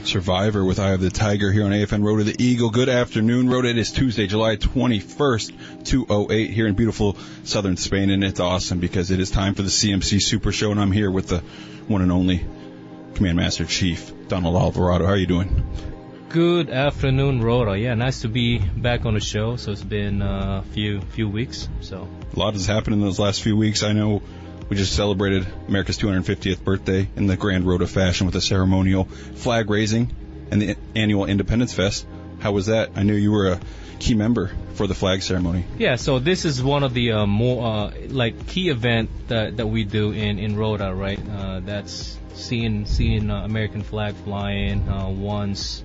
Survivor with Eye of the Tiger here on AFN Rota, the Eagle. Good afternoon, Rota. It is Tuesday, July 21st, 2008 here in beautiful southern Spain, and it's awesome because it is time for the CMC Super Show, and I'm here with the one and only Command Master Chief, Donald Alvarado. How are you doing? Good afternoon, Rota. Yeah, nice to be back on the show. So it's been a few weeks. So a lot has happened in those last few weeks. I know we just celebrated America's 250th birthday in the grand Rota fashion with a ceremonial flag raising and the annual Independence Fest. How was that? I knew you were a key member for the flag ceremony. Yeah, so this is one of the more key event that we do in Rota, right? That's seeing American flag flying once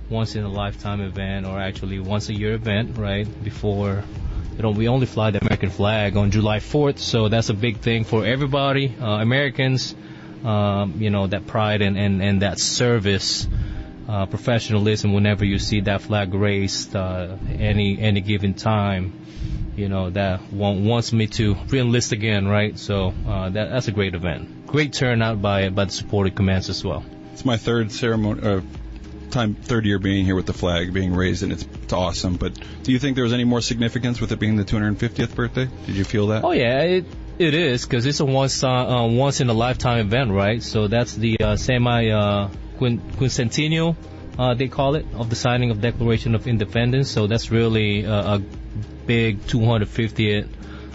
in a lifetime event, or actually once a year event, right? Before, we only fly the American flag on July 4th, so that's a big thing for everybody, Americans, that pride and that service, professionalism. Whenever you see that flag raised, any given time, that wants me to re-enlist again, right? So that's a great event. Great turnout by the supported commands as well. It's my third year being here with the flag being raised, and it's awesome. But do you think there was any more significance with it being the 250th birthday? Did you feel that? Oh yeah, it is, because it's a once in a lifetime event, right? So that's the quincentennial, they call it, of the signing of Declaration of Independence. So that's really a big 250th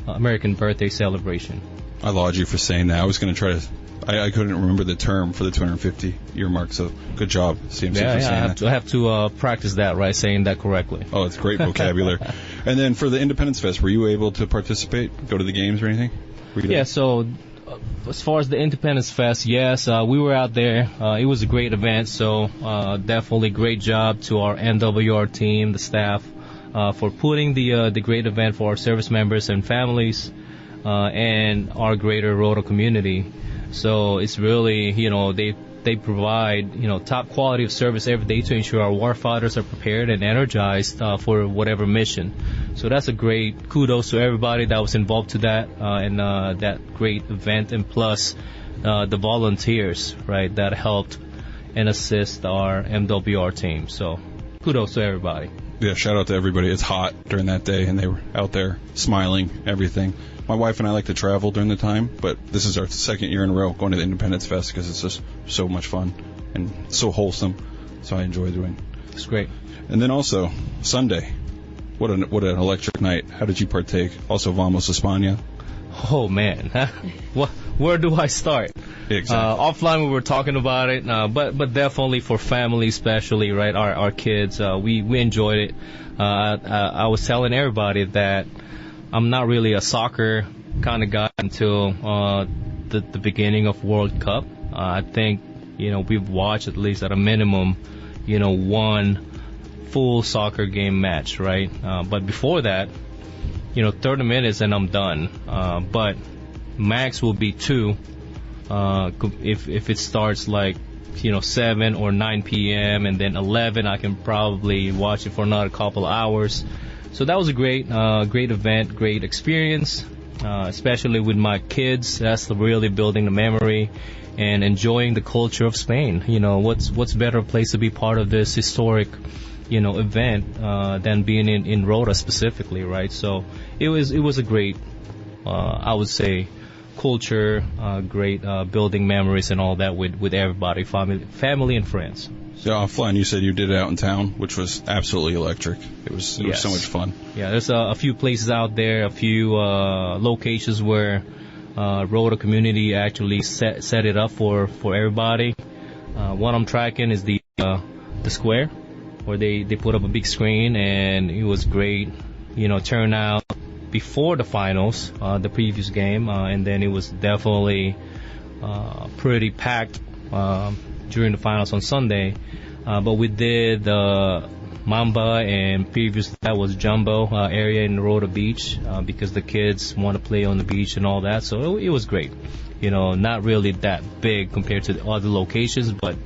American birthday celebration. I laud you for saying that. I was going to try to. I couldn't remember the term for the 250-year mark, so good job, CMC, for saying that. I have to practice that, right, saying that correctly. Oh, it's great vocabulary. And then for the Independence Fest, were you able to participate, go to the games or anything? Yeah, so as far as the Independence Fest, yes, we were out there. It was a great event, so definitely great job to our NWR team, the staff, for putting the great event for our service members and families and our greater Rota community. So it's really, they provide, top quality of service every day to ensure our warfighters are prepared and energized for whatever mission. So that's a great kudos to everybody that was involved to that and that great event, and plus the volunteers, right, that helped and assist our MWR team. So kudos to everybody. Yeah, shout out to everybody. It's hot during that day, and they were out there smiling, everything. My wife and I like to travel during the time, but this is our second year in a row going to the Independence Fest because it's just so much fun and so wholesome. So I enjoy doing it. It's great. And then also, Sunday. What an electric night. How did you partake? Also, Vamos España. Oh, man. Where do I start? Exactly. Offline we were talking about it, but definitely for family especially, right, our kids, we enjoyed it. I was telling everybody that I'm not really a soccer kind of guy until the beginning of World Cup. I think, we've watched at least at a minimum, one full soccer game match, right? But before that, 30 minutes and I'm done. But max will be 2 if it starts 7 or 9 p.m. and then 11, I can probably watch it for another couple of hours. So that was a great event, great experience, especially with my kids. That's really building the memory and enjoying the culture of Spain. What's better place to be part of this historic, event than being in Rota specifically, right? So it was a great, I would say, culture, great building memories and all that with everybody, family and friends. Yeah, offline, you said you did it out in town, which was absolutely electric. It was so much fun. Yeah, there's a few places out there, a few locations where Rota community actually set it up for everybody. What I'm tracking is the square, where they put up a big screen, and it was great, turnout before the finals, the previous game, and then it was definitely pretty packed during the finals on Sunday. But we did Mamba, and previous that was Jumbo area in Rota Beach because the kids want to play on the beach and all that. So it was great. Not really that big compared to the other locations, but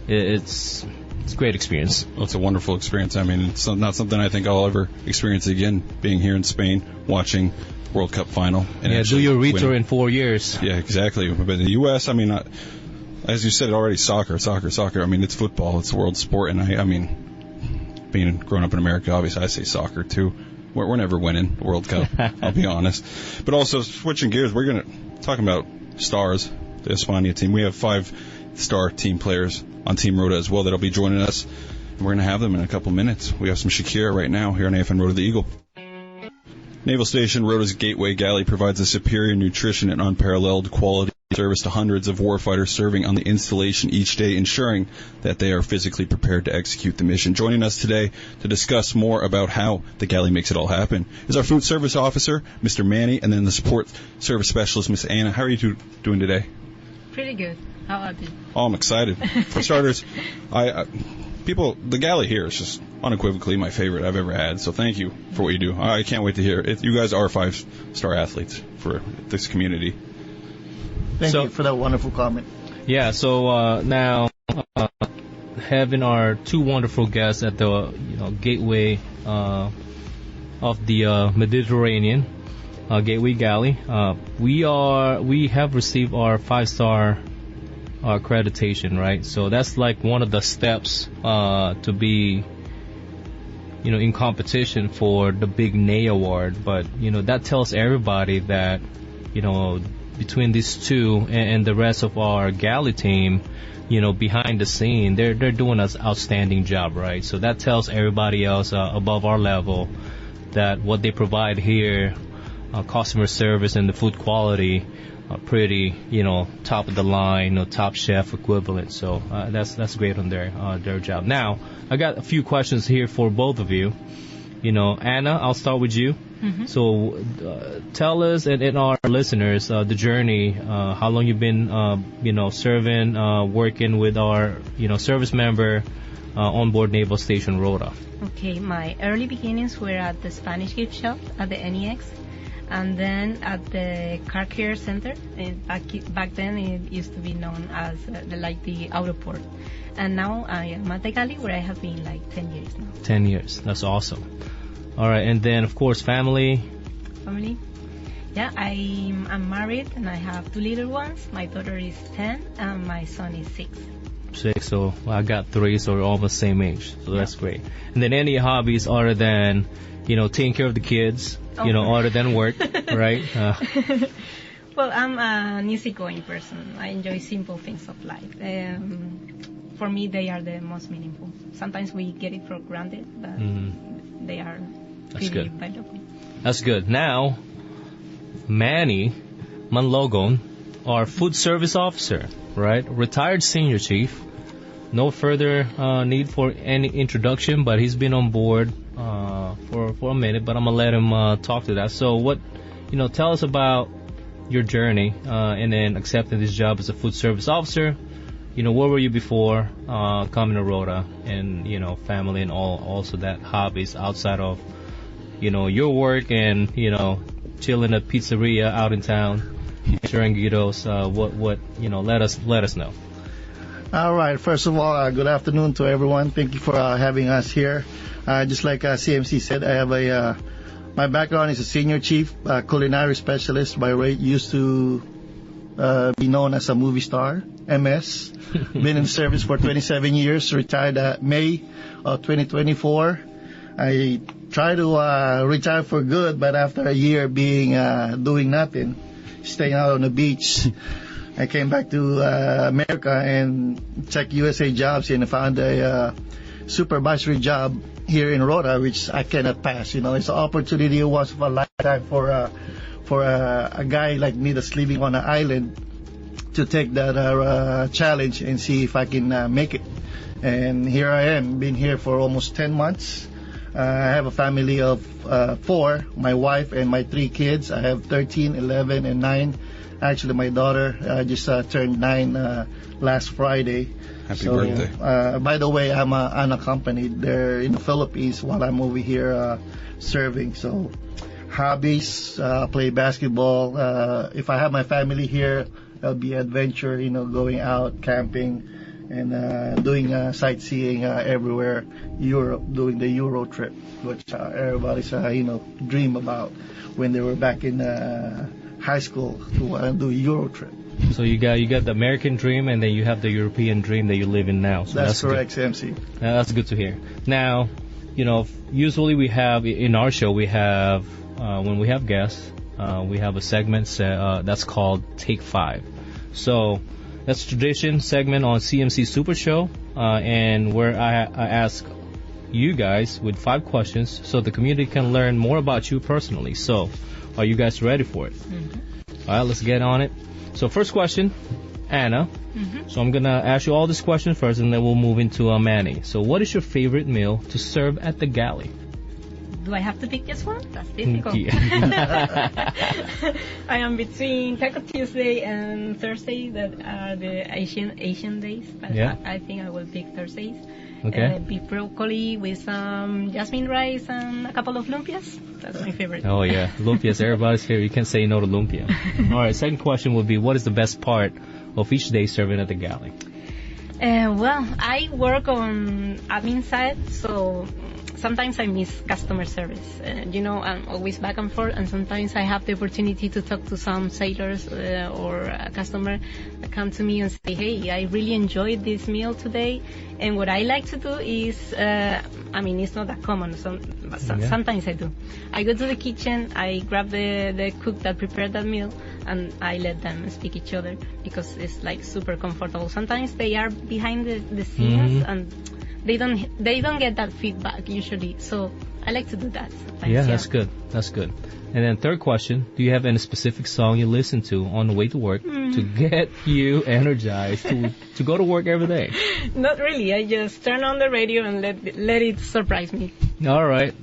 it's a great experience. Well, it's a wonderful experience. I mean, it's not something I think I'll ever experience again, being here in Spain, watching World Cup final. And do your retour in 4 years. Yeah, exactly. But in the U.S., I mean, as you said already, soccer. I mean, it's football. It's the world sport. And I mean, being grown up in America, obviously I say soccer too. We're never winning the World Cup, I'll be honest. But also, switching gears, we're going to talk about stars, the España team. We have 5-star team players on Team Rota as well that'll be joining us. And we're going to have them in a couple minutes. We have some Shakira right now here on AFN Rota the Eagle. Naval Station Rota's Gateway Galley provides a superior nutrition and unparalleled quality service to hundreds of warfighters serving on the installation each day, ensuring that they are physically prepared to execute the mission. Joining us today to discuss more about how the Galley makes it all happen is our food service officer, Mr. Manny, and then the support service specialist, Miss Anna. How are you doing today? Pretty good. How about you? Oh, I'm excited. For starters, the Galley here is just unequivocally my favorite I've ever had. So thank you for what you do. I can't wait to hear it. You guys are 5-star athletes for this community. Thank you for that wonderful comment. Yeah, so now having our two wonderful guests at the gateway of the Mediterranean, Gateway Galley, we have received our 5-star accreditation, right? So that's like one of the steps to be in competition for the big NAY award. But that tells everybody that between these two and the rest of our Galley team, behind the scene, they're doing an outstanding job, right? So that tells everybody else above our level that what they provide here, customer service and the food quality, pretty, top of the line, top chef equivalent. So that's great on their job. Now, I got a few questions here for both of you. Anna, I'll start with you. Mm-hmm. So tell us and our listeners the journey, how long you've been, serving, working with our, service member on board Naval Station Rota. Okay, my early beginnings were at the Spanish gift shop at the NEX, and then at the Car Care Center. Back then it used to be known as the Auto Port. And now I am at the Galley, where I have been 10 years now. 10 years, that's awesome. All right, and then of course family. Yeah, I'm married and I have 2 little ones. My daughter is 10 and my son is 6. 6, so I got 3, so we're almost same age. So that's great. And then any hobbies other than taking care of the kids, other than work, right? Well, I'm an easygoing person. I enjoy simple things of life. For me, they are the most meaningful. Sometimes we get it for granted, but they are pretty valuable. That's good. Now, Manny Manlogon, our food service officer, right? Retired senior chief. No further need for any introduction, but he's been on board for a minute, but I'm going to let him talk to that. So tell us about your journey and then accepting this job as a food service officer. Where were you before coming to Rota, and family and also that hobbies outside of your work and chilling at pizzeria out in town, sharing guidos. Let us know. All right. First of all, good afternoon to everyone. Thank you for having us here. Just like CMC said, I have my background is a senior chief, culinary specialist by rate. Used to be known as a movie star, MS. Been in service for 27 years, retired May of 2024. I tried to retire for good, but after a year being doing nothing, staying out on the beach, I came back to America and checked USA Jobs and found a supervisory job here in Rota, which I cannot pass. It's an opportunity once of a lifetime for a guy like me that's living on an island to take that challenge and see if I can make it. And here I am, been here for almost 10 months. I have a family of 4, my wife and my 3 kids. I have 13, 11, and 9. Actually, my daughter just turned 9 last Friday. Happy birthday. By the way, I'm unaccompanied there in the Philippines while I'm over here serving. So hobbies, play basketball. If I have my family here, it'll be adventure, going out, camping, and doing sightseeing everywhere. Europe, doing the Euro trip, which everybody's, dream about when they were back in high school to do a Euro trip. So you got the American dream, and then you have the European dream that you live in now. So That's correct, good. CMC. That's good to hear. Now, usually we have in our show when we have guests, we have a segment that's called Take 5. So that's a tradition segment on CMC Super Show, and where I ask you guys with 5 questions so the community can learn more about you personally. So, are you guys ready for it? Mm-hmm. All right, let's get on it. So, first question, Anna. Mm-hmm. So, I'm going to ask you all these questions first, and then we'll move into Manny. So, what is your favorite meal to serve at the galley? Do I have to pick just one? That's difficult. Yeah. I am between Taco Tuesday and Thursday, that are the Asian days. But Yeah. I think I will pick Thursdays. Okay. Beef broccoli with some jasmine rice and a couple of lumpias. That's my favorite. Oh, yeah. Lumpias. Everybody's here. You can't say no to lumpia. All right. Second question would be, what is the best part of each day serving at the galley? Well, I work on admin side, so sometimes I miss customer service. I'm always back and forth, and sometimes I have the opportunity to talk to some sailors or a customer that come to me and say, hey, I really enjoyed this meal today. And what I like to do is, it's not that common, but sometimes I do. I go to the kitchen, I grab the cook that prepared that meal, and I let them speak each other, because it's like super comfortable. Sometimes they are behind the scenes, and they don't get that feedback usually, so I like to do that sometimes. Yeah, that's good. And then third question, do you have any specific song you listen to on the way to work to get you energized to go to work every day? Not really. I just turn on the radio and let it surprise me. All right.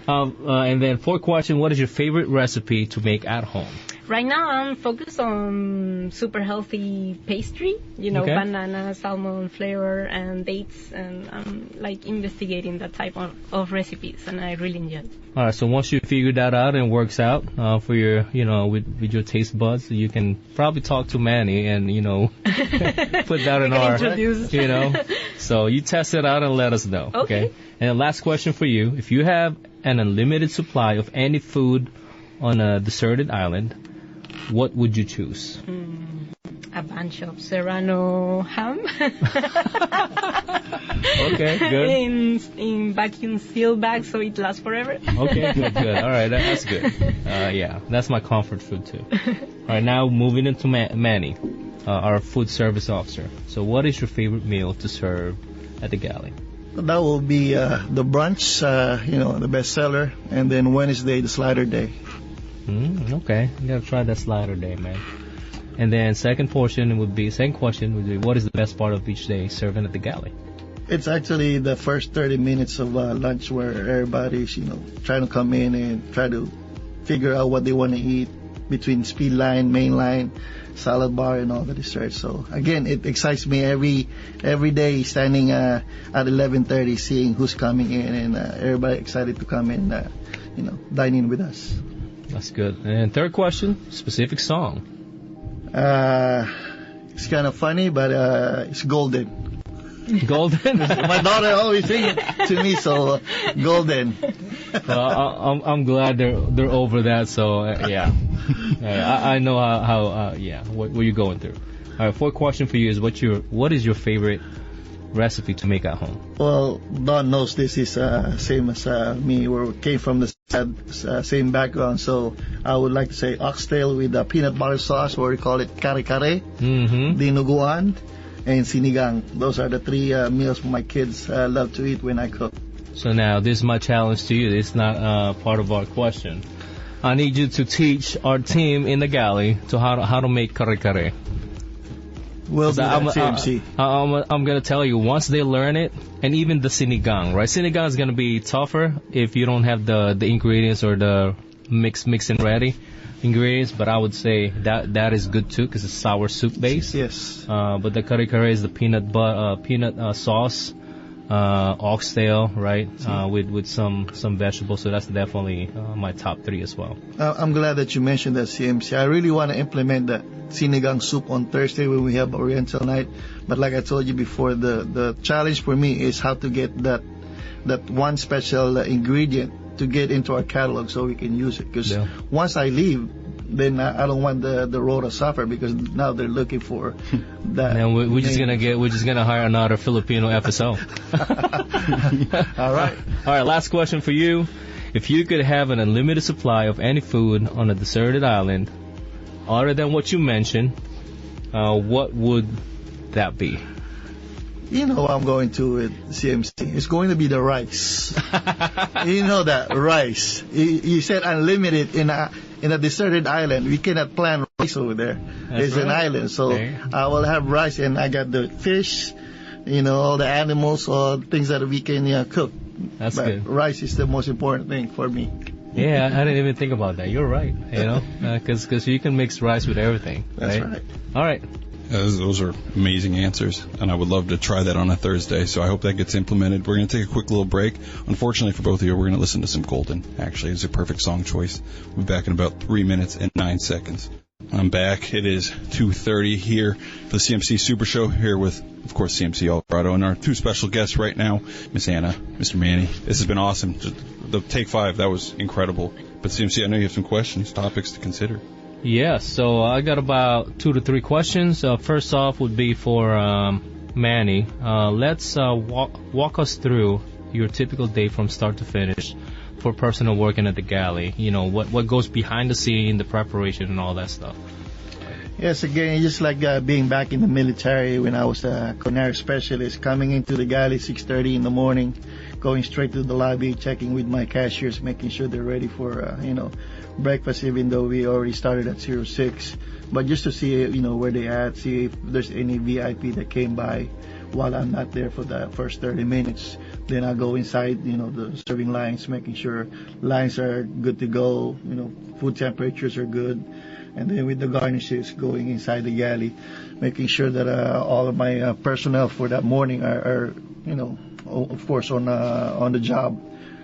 And then fourth question, what is your favorite recipe to make at home? Right now, I'm focused on super healthy pastry, Okay. banana, salmon flavor, and dates, and I'm investigating that type of recipes, and I really enjoy it. All right, so once you figure that out and works out for your, with your taste buds, you can probably talk to Manny and, put that in our, introduce. So you test it out and let us know. Okay. And the last question for you, if you have an unlimited supply of any food on a deserted island, what would you choose? A bunch of Serrano ham. Okay, good. In vacuum seal bags, so it lasts forever. Okay, good. All right, that's good. Yeah, that's my comfort food too. All right, now moving into Manny, our food service officer. So what is your favorite meal to serve at the galley? That will be the brunch, the best seller, and then Wednesday, the slider day. Okay, you gotta try that slider day, man. And then second question would be, what is the best part of each day serving at the galley? It's actually the first 30 minutes of lunch where everybody's, trying to come in and try to figure out what they want to eat between speed line, main line, salad bar, and all the desserts. So again, it excites me every day standing at 11:30, seeing who's coming in, and everybody excited to come in, dine in with us. That's good. And third question, specific song. It's kind of funny, but it's Golden. Golden? My daughter always sings it to me, so Golden. Well, I'm glad they're over that. So yeah, I know how what you're going through. All right, fourth question for you is what is your favorite recipe to make at home? Well, Don knows this is same as me. We came from the same background, so I would like to say oxtail with peanut butter sauce, or we call it kare-kare, dinuguan, and sinigang. Those are the three meals my kids love to eat when I cook. So now, this is my challenge to you. It's not part of our question. I need you to teach our team in the galley to how to make kare-kare. We'll do that, CMC. I'm going to tell you, once they learn it, and even the sinigang, right? Sinigang is going to be tougher if you don't have the ingredients or the mix and ready ingredients, but I would say that is good too, because it's sour soup base. Yes. But the kare-kare is the peanut sauce, oxtail, right? With some vegetables. So that's definitely my top 3 as well. I'm glad that you mentioned that, CMC. I really want to implement the sinigang soup on Thursday when we have Oriental night. But like I told you before, the challenge for me is how to get that one special ingredient to get into our catalog so we can use it. Because once I leave, then I don't want the Rota to suffer, because now they're looking for that. And we're just gonna hire another Filipino FSO. All right. All right. Last question for you: if you could have an unlimited supply of any food on a deserted island, other than what you mentioned, what would that be? You know, I'm going to with CMC. It's going to be the rice. You know that rice. You said unlimited in a deserted island. We cannot plant rice over there. It's an island, so I will have rice, and I got the fish. You know, all the animals, all things that we can cook. That's good. Rice is the most important thing for me. Yeah, I didn't even think about that. You're right. You know, because you can mix rice with everything. That's right. All right. Those are amazing answers, and I would love to try that on a Thursday, so I hope that gets implemented. We're going to take a quick little break. Unfortunately for both of you, we're going to listen to some Golden. Actually, it's a perfect song choice. We'll be back in about 3 minutes and 9 seconds. I'm back. It is 2:30 here for the CMC Super Show, here with, of course, CMC Alvarado, and our two special guests right now, Miss Anna, Mr. Manny. This has been awesome. Just the Take 5, that was incredible. But CMC, I know you have some questions, topics to consider. Yeah, so I got about 2 to 3 questions. First off would be for Manny. Let's walk us through your typical day from start to finish for a person working at the Galley. You know, what goes behind the scene, the preparation, and all that stuff. Yes, again, just like being back in the military when I was a culinary specialist, coming into the Galley 6:30 in the morning, going straight to the lobby, checking with my cashiers, making sure they're ready for, breakfast, even though we already started at 06. But just to see, where they at, see if there's any VIP that came by while I'm not there for the first 30 minutes. Then I go inside, the serving lines, making sure lines are good to go, food temperatures are good. And then with the garnishes, going inside the galley, making sure that all of my personnel for that morning are of course, on the job.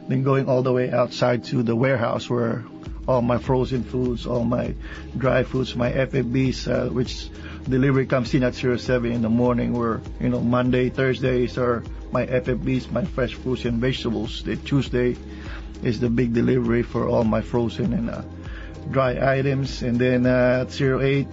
Then going all the way outside to the warehouse where all my frozen foods, all my dry foods, my FFBs, which delivery comes in at 07 in the morning, where, Monday, Thursdays are my FFBs, my fresh fruits and vegetables. The Tuesday is the big delivery for all my frozen and dry items. And then at 08,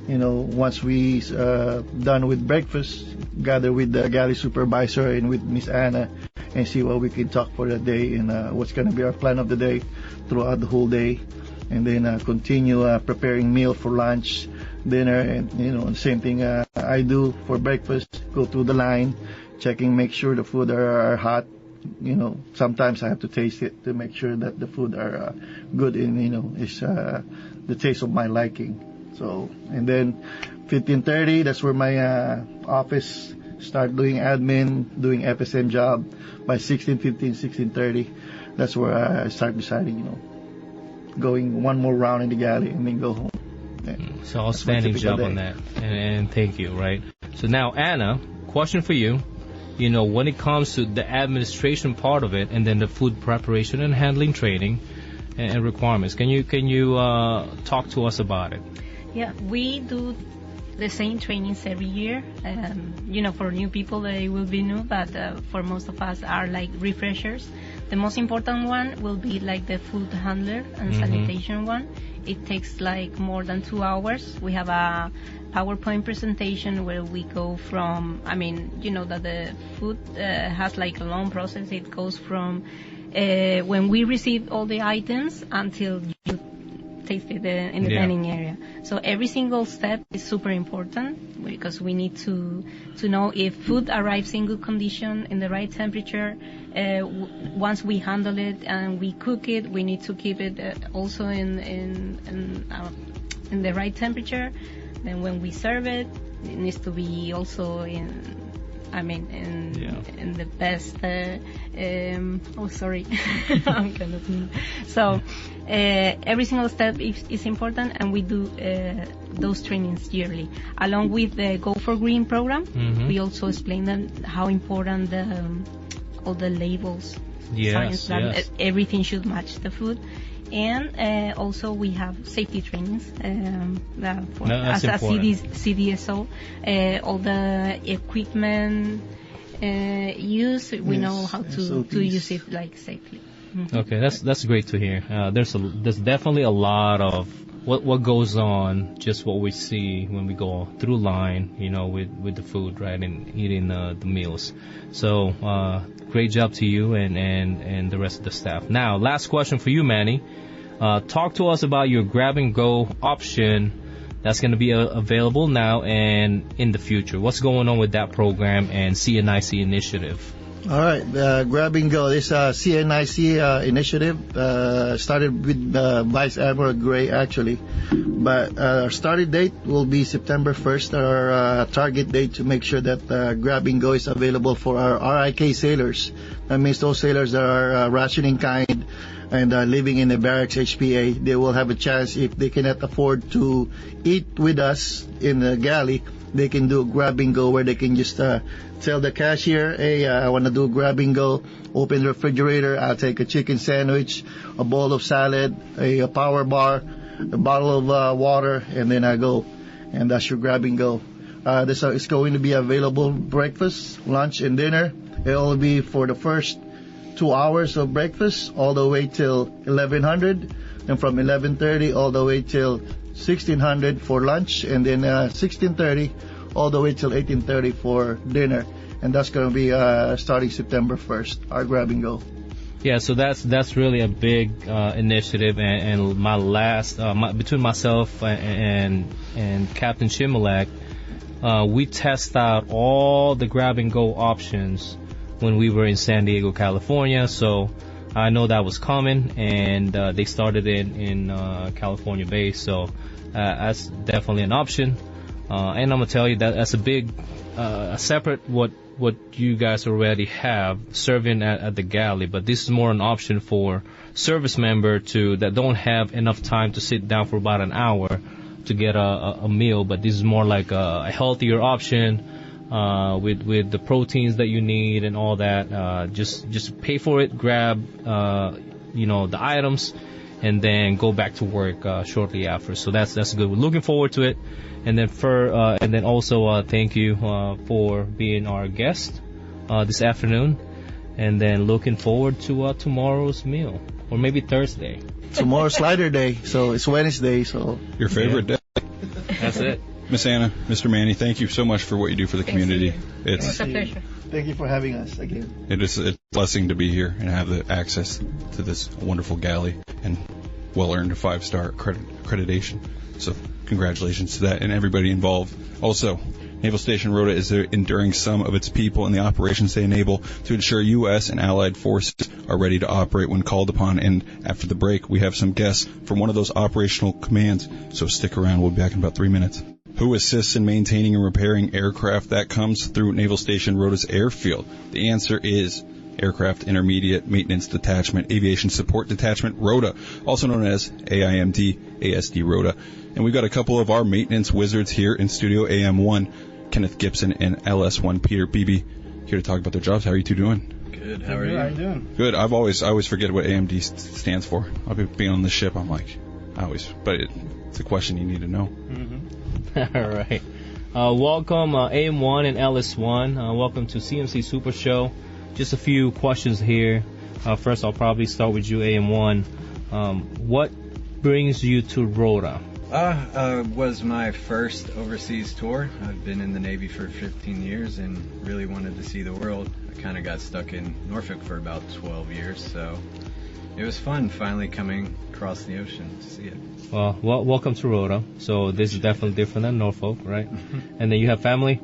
once we done with breakfast, gather with the galley supervisor and with Miss Anna and see what we can talk for the day and what's going to be our plan of the day throughout the whole day. And then continue preparing meal for lunch, dinner, and, the same thing I do for breakfast, go through the line, checking, make sure the food are hot. Sometimes I have to taste it to make sure that the food are good and, it's the taste of my liking. So, and then 15:30, that's where my office start doing admin, doing FSM job. By 16:30, that's where I start deciding, going one more round in the galley and then go home. So outstanding job on that, and thank you, right? So now, Anna, question for you. When it comes to the administration part of it, and then the food preparation and handling training and requirements, can you talk to us about it? Yeah, we do the same trainings every year. For new people, they will be new, but for most of us are like refreshers. The most important one will be like the food handler and sanitation one. It takes like more than 2 hours. We have a PowerPoint presentation where we go from, that the food has like a long process. It goes from when we receive all the items until you taste it in the dining area. So every single step is super important because we need to know if food arrives in good condition, in the right temperature. Once we handle it and we cook it, we need to keep it also in the right temperature. Then when we serve it, it needs to be also in the best. I'm kind of new. So every single step is important, and we do those trainings yearly. Along with the Go for Green program, we also explain them how important all the labels, science, everything should match the food. And also we have safety trainings as a CDSO. All the equipment use, we know how to use it like safely. Okay, that's great to hear. There's definitely a lot of what goes on, just what we see when we go through line, with the food, right, and eating the meals. So great job to you and the rest of the staff. Now, last question for you, Manny. Talk to us about your grab and go option that's going to be available now and in the future. What's going on with that program and CNIC initiative? All right, grab and go. This CNIC initiative started with Vice Admiral Gray, actually. But our starting date will be September 1st, our target date to make sure that grab and go is available for our RIK sailors. That means those sailors that are rationing kind and living in the barracks HPA. They will have a chance, if they cannot afford to eat with us in the galley, they can do grab and go, where they can just tell the cashier, hey, I want to do grab and go, open the refrigerator, I'll take a chicken sandwich, a bowl of salad, a power bar, a bottle of water, and then I go. And that's your grab and go. This is going to be available breakfast, lunch, and dinner. It will be for the first 2 hours of breakfast all the way till 1100, and from 11:30 all the way till 1600 for lunch, and then 16:30 all the way till 18:30 for dinner. And that's going to be starting September 1st, our grab and go. Yeah, so that's really a big initiative, and my last between myself and Captain Chimalak, we test out all the grab and go options when we were in San Diego, California. So I know that was coming, and they started in California base. So that's definitely an option. And I'm gonna tell you that that's a big, separate what you guys already have serving at the galley. But this is more an option for service member that don't have enough time to sit down for about an hour to get a meal. But this is more like a healthier option. With the proteins that you need and all that, just pay for it, grab, the items, and then go back to work shortly after. So that's good. We're looking forward to it. And then also thank you for being our guest this afternoon. And then looking forward to tomorrow's meal, or maybe Thursday. Tomorrow's slider day, so it's Wednesday. So your favorite day. That's it. Miss Anna, Mr. Manny, thank you so much for what you do for the community. It's a pleasure. Thank you for having us again. It's a blessing to be here and have the access to this wonderful galley and well-earned 5-star accreditation. So congratulations to that and everybody involved. Also, Naval Station Rota is enduring some of its people in the operations they enable to ensure U.S. and allied forces are ready to operate when called upon. And after the break, we have some guests from one of those operational commands. So stick around. We'll be back in about 3 minutes. Who assists in maintaining and repairing aircraft? That comes through Naval Station Rota's airfield. The answer is Aircraft Intermediate Maintenance Detachment, Aviation Support Detachment Rota, also known as AIMD, ASD Rota. And we've got a couple of our maintenance wizards here in Studio AM1, Kenneth Gibson and LS1 Peter Beebe, here to talk about their jobs. How are you two doing? Good. How are you? How are you doing? Good. I always forget what AMD stands for. I'll be being on the ship. I'm like, but it's a question you need to know. Mm-hmm. All right. Welcome, AM1 and LS1. Welcome to CMC Super Show. Just a few questions here. First, I'll probably start with you, AM1. What brings you to Rota? Was my first overseas tour. I've been in the Navy for 15 years and really wanted to see the world. I kind of got stuck in Norfolk for about 12 years, so it was fun finally coming across the ocean to see it. Well, welcome to Rota. So this is definitely different than Norfolk, right? And then you have family?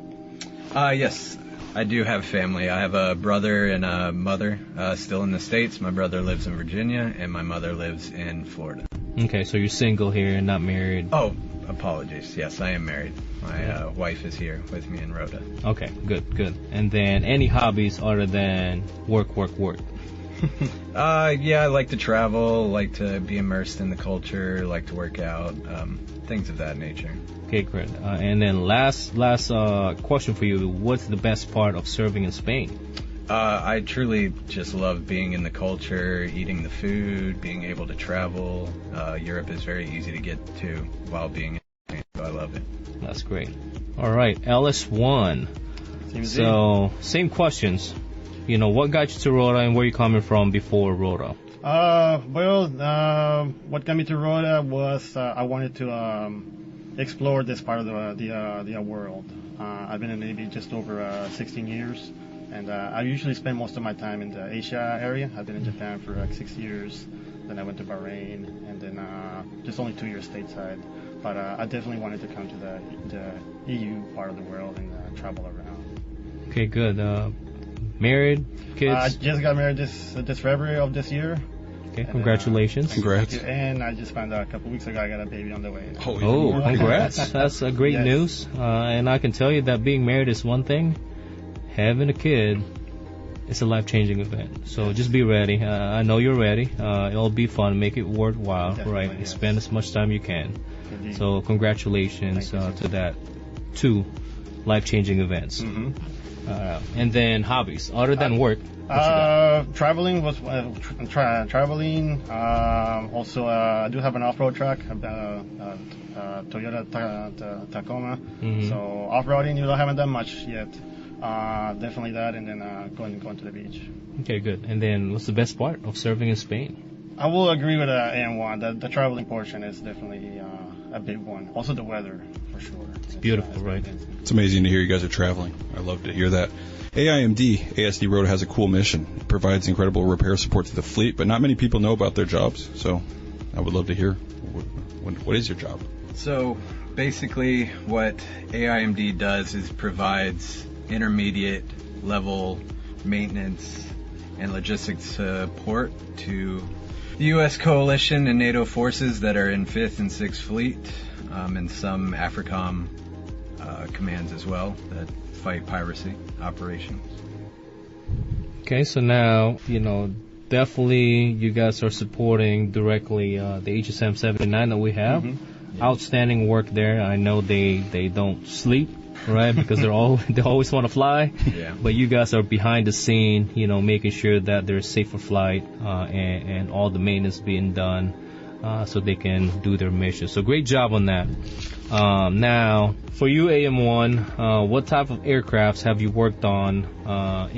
Yes, I do have family. I have a brother and a mother still in the States. My brother lives in Virginia, and my mother lives in Florida. Okay, so you're single here and not married. Oh, apologies. Yes, I am married. My wife is here with me in Rota. Okay, good. And then any hobbies other than work? Yeah, I like to travel, like to be immersed in the culture, like to work out, things of that nature. Okay, great. And then last question for you. What's the best part of serving in Spain? I truly just love being in the culture, eating the food, being able to travel. Europe is very easy to get to while being in Spain, so I love it. That's great. All right, LS1. So, same questions. What got you to Rota and where you coming from before Rota? What got me to Rota was I wanted to explore this part of the world. I've been in the Navy just over 16 years, and I usually spend most of my time in the Asia area. I've been in Japan for like 6 years, then I went to Bahrain, and then just only 2 years stateside. But I definitely wanted to come to the EU part of the world and travel around. Okay, good. Married, kids? I just got married this February of this year. Okay, congratulations. Congrats. And I just found out a couple weeks ago I got a baby on the way. Oh, congrats. That's great Yes. news. And I can tell you that being married is one thing. Having a kid, it's a life-changing event. So just be ready. I know you're ready. It'll be fun. Make it worthwhile, Definitely, right? yes. Spend as much time you can. Indeed. So congratulations Thank you, to that. 2 life-changing events. Mhm. And then hobbies, other than work. what you got? Traveling was traveling. Also, I do have an off-road truck, Toyota Tacoma. Mhm. So off-roading, I haven't done much yet. Definitely that, and then going to the beach. Okay, good. And then what's the best part of serving in Spain? I will agree with AM1. The traveling portion is definitely a big one. Also, the weather, for sure. It's beautiful, right? It's amazing to hear you guys are traveling. I love to hear that. ASD Rota has a cool mission. It provides incredible repair support to the fleet, but not many people know about their jobs. So I would love to hear, what is your job? So basically what AIMD does is provides intermediate level maintenance and logistics support to the U.S. coalition and NATO forces that are in 5th and 6th Fleet, and some AFRICOM commands as well that fight piracy operations. Okay, so now, definitely you guys are supporting directly the HSM 79 that we have. Mhm. Outstanding work there. I know they don't sleep, right? Because they always want to fly. Yeah. But you guys are behind the scene, making sure that they're safe for flight and all the maintenance being done so they can do their mission. So great job on that. Now, for you, AM1, what type of aircrafts have you worked on on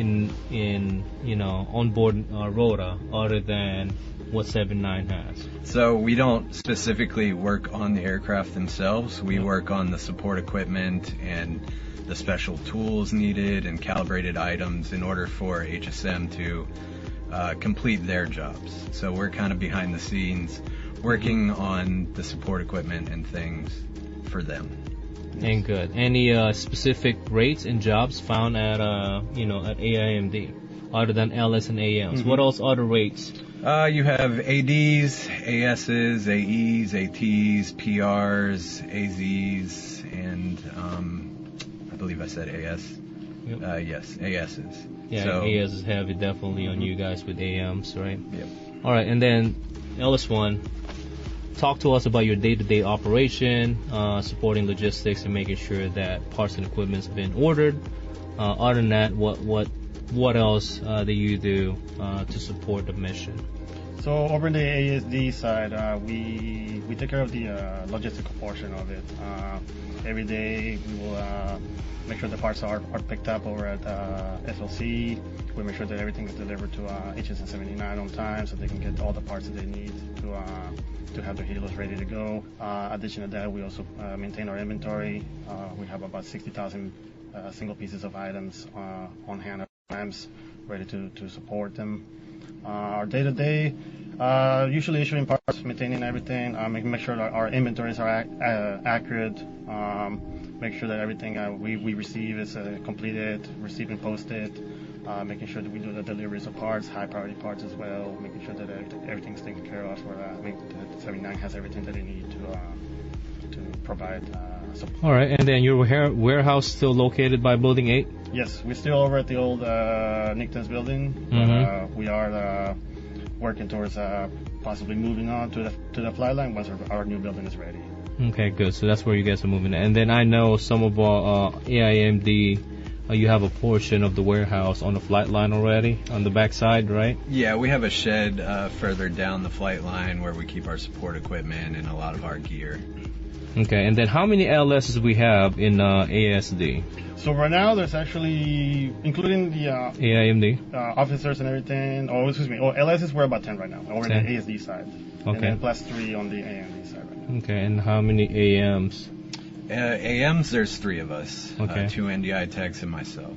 board Rota other than what 79 has? So we don't specifically work on the aircraft themselves. We work on the support equipment and the special tools needed and calibrated items in order for HSM to complete their jobs. So we're kind of behind the scenes working on the support equipment and things for them. And good. Any specific rates and jobs found at at AIMD other than LS and AMs? What else other rates? You have ADs, ASs, AEs, ATs, PRs, AZs, and I believe I said AS. Yep. Yes, ASs. Yeah, So, AS is heavy definitely on you guys with AMs, right? Yep. All right, and then LS1, talk to us about your day-to-day operation, supporting logistics and making sure that parts and equipment's been ordered. Other than that, what else do you do to support the mission? So over in the ASD side, we take care of the logistical portion of it. Every day we will make sure the parts are picked up over at SLC. We make sure that everything is delivered to HSM 79 on time so they can get all the parts that they need to have their helos ready to go. Addition to that, we also maintain our inventory. We have about 60,000 single pieces of items on hand at times, ready to support them. Our day-to-day, usually issuing parts, maintaining everything, make sure that our inventories are accurate, make sure that everything we receive is completed, received and posted, making sure that we do the deliveries of parts, high-priority parts as well, making sure that everything's taken care of, that 79 has everything that they need to provide support. All right, and then your warehouse still located by Building 8? Yes, we're still over at the old Nickton's building. We are working towards possibly moving on to the flight line once our new building is ready. Okay, good. So that's where you guys are moving. And then I know some of our AIMD, you have a portion of the warehouse on the flight line already, on the back side, right? Yeah, we have a shed further down the flight line where we keep our support equipment and a lot of our gear. Okay, and then how many LSs we have in ASD? So right now there's actually, including the AIMD? officers and everything, LSs we're about 10 right now, over 10. the ASD side. Okay. And then plus 3 on the AMD side right now. Okay, and how many AMs? AMs, there's 3 of us. Okay. 2 NDI techs and myself.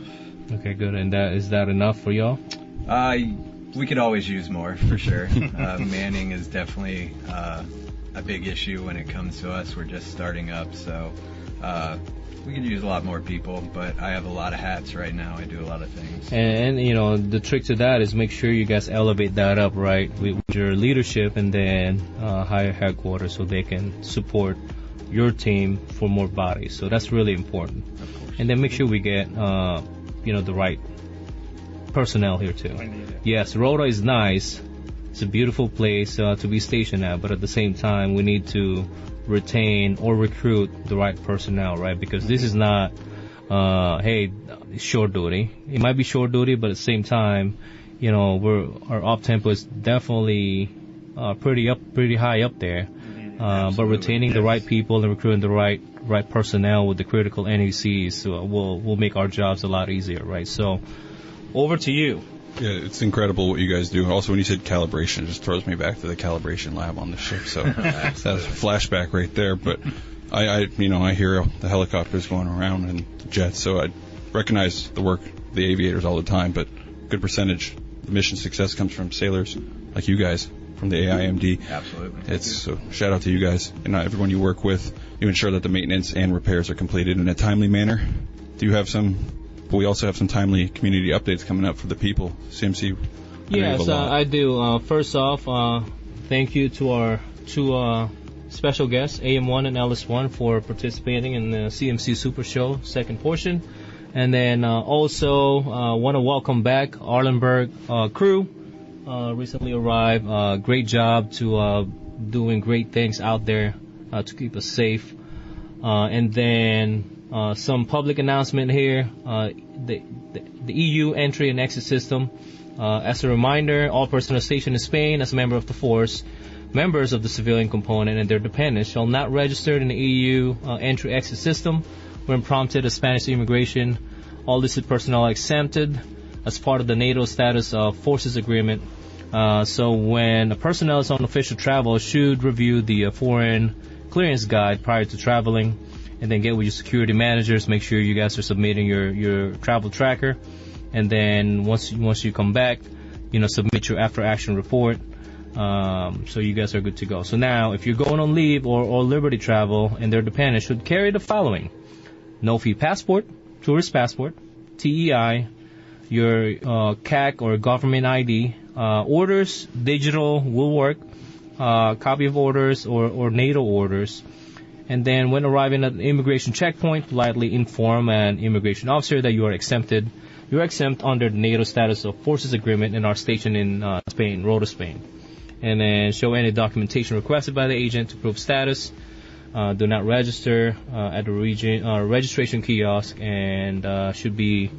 Okay, good. And is that enough for y'all? We could always use more, for sure. Manning is definitely a big issue when it comes to us. We're just starting up, so we could use a lot more people, but I have a lot of hats right now. I do a lot of things. And you know, the trick to that is make sure you guys elevate that up, right, with your leadership, and then higher headquarters so they can support your team for more bodies. So that's really important. Of course. And then make sure we get the right personnel here too. Yes, Rota is nice. It's a beautiful place to be stationed at, but at the same time, we need to retain or recruit the right personnel, right? Because this is not, short duty. It might be short duty, but at the same time, our op tempo is definitely pretty high up there. But retaining the right people and recruiting the right personnel with the critical NECs will make our jobs a lot easier, right? So, over to you. Yeah, it's incredible what you guys do. Also, when you said calibration, it just throws me back to the calibration lab on the ship. So that's a flashback right there. But I hear the helicopters going around and the jets. So I recognize the work of the aviators all the time. But good percentage of mission success comes from sailors like you guys from the AIMD. Absolutely. So shout out to you guys and everyone you work with. You ensure that the maintenance and repairs are completed in a timely manner. Do you have some? But we also have some timely community updates coming up for the people. CMC. Yes, I do. First off, thank you to our 2 special guests, AM1 and LS1, for participating in the CMC Super Show second portion. And then also want to welcome back Arlenberg crew. Recently arrived. Great job to doing great things out there to keep us safe. And then some public announcement here. The EU entry and exit system. As a reminder, all personnel stationed in Spain as a member of the force, members of the civilian component and their dependents shall not register in the EU entry-exit system when prompted at Spanish immigration. All listed personnel are exempted as part of the NATO status of forces agreement. So when a personnel is on official travel, should review the foreign clearance guide prior to traveling, and then get with your security managers. Make sure you guys are submitting your travel tracker, and then once you come back, submit your after action report. So you guys are good to go. So now, if you're going on leave or liberty travel, and their dependents should carry the following: no fee passport, tourist passport, TEI, your CAC or government ID, orders, digital will work, copy of orders or NATO orders. And then when arriving at the immigration checkpoint, politely inform an immigration officer that you are exempted. You are exempt under the NATO status of forces agreement and are stationed in Spain, Rota, Spain. And then show any documentation requested by the agent to prove status. Do not register at the registration kiosk, and you should be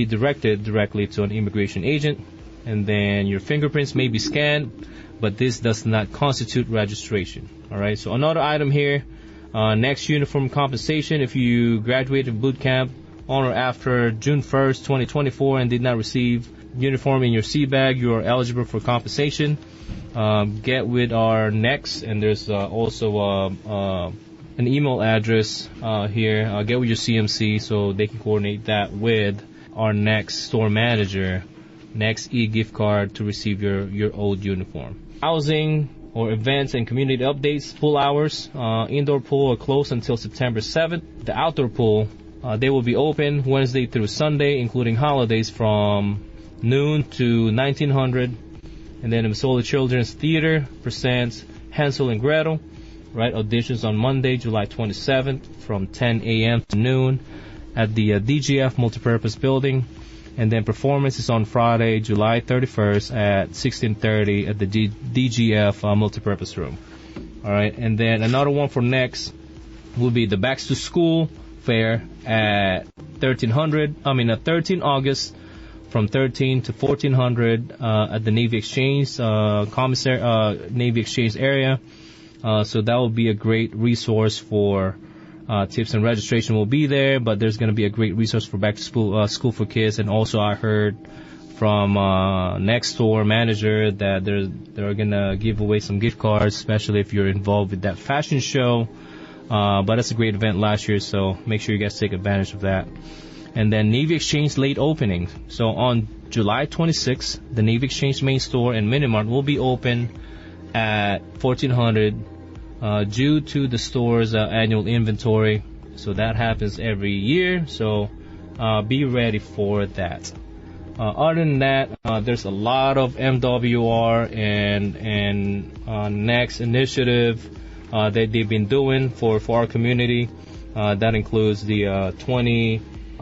directed directly to an immigration agent. And then your fingerprints may be scanned, but this does not constitute registration. All right. So another item here, next uniform compensation. If you graduated boot camp on or after June 1st, 2024, and did not receive uniform in your sea bag, you are eligible for compensation. Get with our NEX, and there's also an email address here. Get with your CMC so they can coordinate that with our NEX store manager. Next e-gift card to receive your old uniform. Housing or events and community updates, pool hours. Indoor pool are closed until September 7th. The outdoor pool, they will be open Wednesday through Sunday, including holidays, from noon to 1900. And then the Missoula Children's Theater presents Hansel and Gretel, right? Auditions on Monday, July 27th from 10 a.m. to noon at the DGF Multipurpose Building. And then performance is on Friday, July 31st at 16:30 at the DGF Multipurpose Room. All right, and then another one for next will be the Back to School Fair at 13 August from 13 to 1400 at the Navy Exchange Navy Exchange area. So that will be a great resource for tips, and registration will be there. But there's going to be a great resource for back to school for kids. And also, I heard from next store manager that they're going to give away some gift cards, especially if you're involved with that fashion show. But it's a great event last year, so make sure you guys take advantage of that. And then Navy Exchange late opening. So on July 26th, the Navy Exchange main store and mini-mart will be open at 1400 due to the store's annual inventory. So that happens every year, so be ready for that. Other than that, there's a lot of MWR and Nack's initiative that they've been doing for our community. That includes the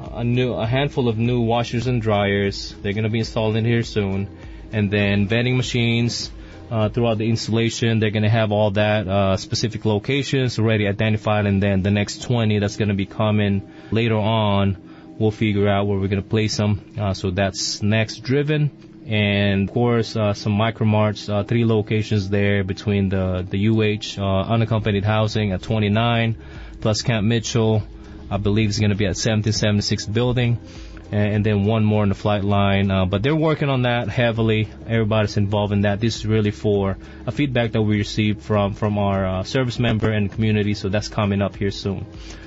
a handful of new washers and dryers. They're going to be installed in here soon. And then vending machines throughout the installation. They're going to have all that specific locations already identified. And then the next 20 that's going to be coming later on, we'll figure out where we're going to place them. So that's next driven. And of course, some micromarts, 3 locations there between the UH unaccompanied housing at 29, plus Camp Mitchell, I believe it's going to be at 1776 building, and then one more in the flight line. But they're working on that heavily. Everybody's involved in that. This is really for a feedback that we received from our service member and community. So that's coming up here soon.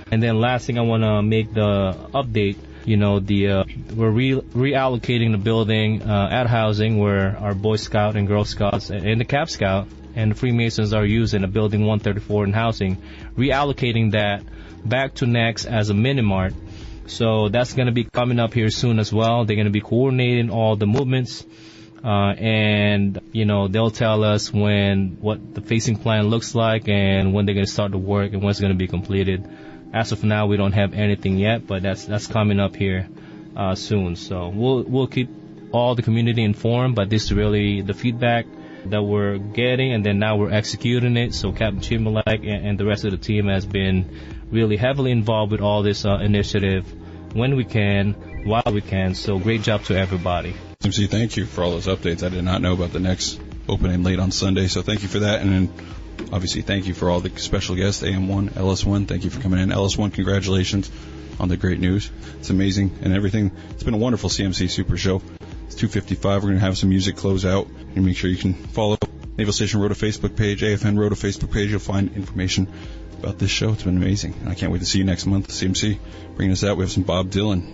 And then last thing I want to make the update. We're reallocating the building at housing where our Boy Scout and Girl Scouts and the Cap Scout and the Freemasons are using a building 134 in housing, reallocating that back to Nack's as a mini-mart. So that's going to be coming up here soon as well. They're going to be coordinating all the movements, and they'll tell us what the facing plan looks like and when they're going to start the work and when it's going to be completed. As of now, we don't have anything yet, but that's coming up here soon. So we'll keep all the community informed. But this is really the feedback that we're getting, and then now we're executing it. So Captain Chimalek and the rest of the team has been really heavily involved with all this initiative when we can, while we can. So great job to everybody. CMC, thank you for all those updates. I did not know about the next opening late on Sunday, so thank you for that. And then obviously thank you for all the special guests, AM1, LS1. Thank you for coming in. LS1, congratulations on the great news. It's amazing and everything. It's been a wonderful CMC Super Show. It's 2:55. We're going to have some music close out. And make sure you can follow Naval Station Rota Facebook page, AFN Rota Facebook page. You'll find information about this show. It's been amazing. And I can't wait to see you next month. CMC bringing us out. We have some Bob Dylan.